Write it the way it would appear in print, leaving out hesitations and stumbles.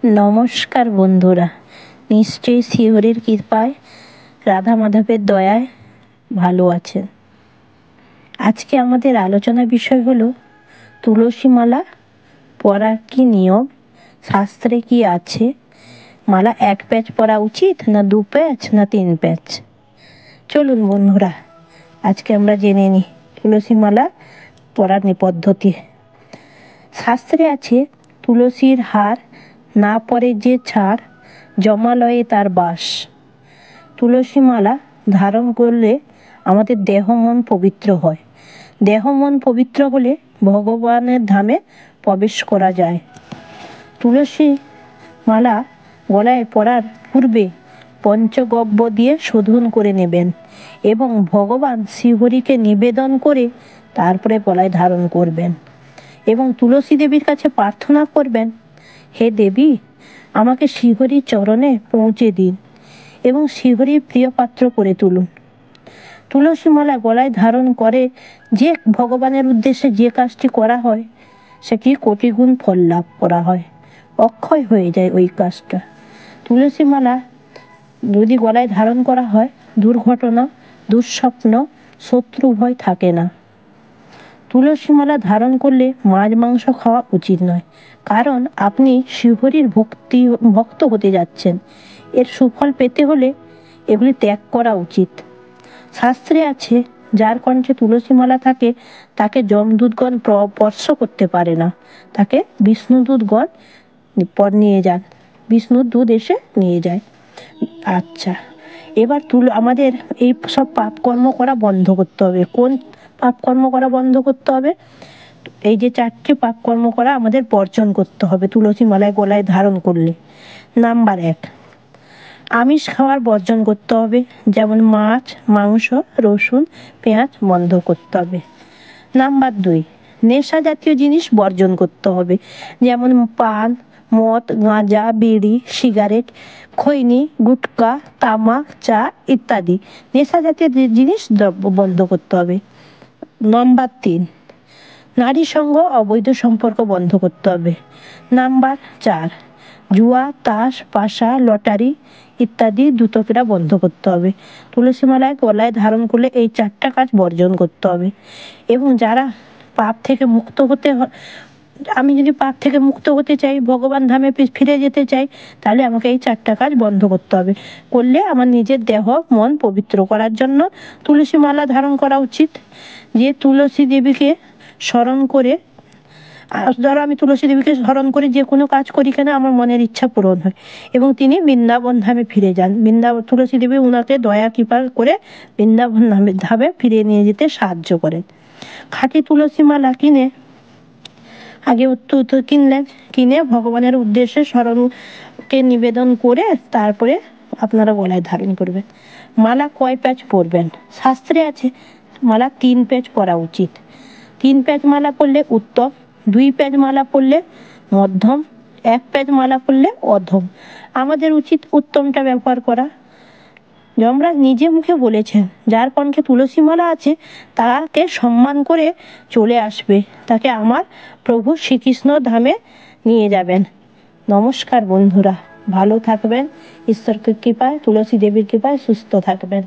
নমস্কার বন্ধুরা, নিশ্চয়ই শিহরির কৃপায়, রাধা মাধবের দয়ায় ভালো আছেন। আজকে আমাদের আলোচনার বিষয় হলো তুলসী মালা পরার কি নিয়ম, শাস্ত্রে কি আছে, মালা 1 প্যাচ পরা উচিত না 2 প্যাচ না 3 প্যাচ। চলুন বন্ধুরা, আজকে আমরা জেনে নিই তুলসী মালা পরার পদ্ধতি। শাস্ত্রে আছে, তুলসীর হার না পরে যে ছাড়, জমালয়ে তার বাস। তুলসী মালা ধারণ করলে আমাদের দেহ মন পবিত্র হয়। দেহ মন পবিত্র হলে ভগবানের ধামে প্রবেশ করা যায়। তুলসী মালা গলায় পরার পূর্বে পঞ্চগব্য দিয়ে শোধন করে নেবেন এবং ভগবান শ্রীহরিকে নিবেদন করে তারপরে গলায় ধারণ করবেন এবং তুলসী দেবীর কাছে প্রার্থনা করবেন, হে দেবী, আমাকে শ্রীহরির চরণে পৌঁছে দিন এবং শ্রীহরির প্রিয় পাত্র করে তুলুন। তুলসী মালা গলায় ধারণ করে যে ভগবানের উদ্দেশ্যে যে কাজটি করা হয় সেটি কোটিগুণ ফল লাভ করা হয়, অক্ষয় হয়ে যায় ওই কাজটা। তুলসী মালা যদি গলায় ধারণ করা হয়, দুর্ঘটনা, দুঃস্বপ্ন, শত্রু ভয় থাকে না। তুলসী মালা ধারণ করলে মাছ মাংস খাওয়া উচিত নয়, কারণ আপনি শ্রীহরির ভক্ত হতে যাচ্ছেন। এর সুফল পেতে হলে এগুলি ত্যাগ করা উচিত। শাস্ত্রে আছে, যার কণ্ঠে তুলসী মালা থাকে তাকে যমদূতগণ স্পর্শ করতে পারে না, তাকে বিষ্ণুদূতগণ নিয়ে যান, বিষ্ণুর দূত এসে নিয়ে যায়। আচ্ছা, এবার আমাদের এই সব পাপকর্ম করা বন্ধ করতে হবে। কোন পাপকর্ম করা বন্ধ করতে হবে? এই যে 4টি পাপকর্ম করা আমাদের বর্জন করতে হবে তুলসী মালায় গলায় ধারণ করলে। নাম্বার 1, আমিষ খাওয়ার বর্জন করতে হবে, যেমন মাছ, মাংস, রসুন, পেঁয়াজ বন্ধ করতে হবে। নাম্বার 2, নেশা জাতীয় জিনিস বর্জন করতে হবে, যেমন পান, মদ, গাঁজা, বিড়ি, সিগারেট, খৈনি, গুটকা, তামাক, চা ইত্যাদি নেশা জাতীয় জিনিস বন্ধ করতে হবে। নাম্বার 3, নারী সঙ্গ অবৈধ সম্পর্ক বন্ধ করতে হবে। নাম্বার 4, জুয়া, তাস, পাশা, লটারি ইত্যাদি দ্রুতক্রীড়া বন্ধ করতে হবে। তুলসী মালায় গলায় ধারণ করলে এই 4টা কাজ বর্জন করতে হবে। এবং যারা পাপ থেকে মুক্ত হতে আমি যদি পাপ থেকে মুক্ত হতে চাই, ভগবান ধামে ফিরে যেতে চাই, তাহলে আমাকে এই 4টা কাজ বন্ধ করতে হবে। করলে আমার নিজের দেহ মন পবিত্র করার জন্য তুলসী মালা ধারণ করা উচিত। যে তুলসী দেবীকে স্মরণ করে, ধরো আমি তুলসী দেবীকে স্মরণ করে যে কোনো কাজ করি কেন, আমার মনের ইচ্ছা পূরণ হয় এবং তিনি বৃন্দাবন ধামে ফিরে যান। তুলসী দেবী ওনাকে দয়া কৃপা করে বৃন্দাবন ধামে ফিরিয়ে নিয়ে যেতে সাহায্য করেন। খাঁটি তুলসী মালা আগে কিনে ভগবানের উদ্দেশ্যে স্মরণকে নিবেদন করে তারপরে আপনারা গলায় ধারণ করবেন। মালা কয় প্যাচ পরবেন? শাস্ত্রে আছে মালা 3 প্যাচ পরা উচিত। 3 প্যাচ মালা পরলে উত্তম, 2 প্যাচ মালা পরলে মধ্যম, 1 প্যাচ মালা পরলে অধম। আমাদের উচিত উত্তমটা ব্যবহার করা। যমরাজ নিজে মুখে বলেছেন, যার কণ্ঠে তুলসী মালা আছে তাকে সম্মান করে চলে আসবে, তাকে আমার প্রভু শ্রীকৃষ্ণ ধামে নিয়ে যাবেন। নমস্কার বন্ধুরা, ভালো থাকবেন, ঈশ্বরের কৃপায়, তুলসী দেবীর কৃপায় সুস্থ থাকবেন।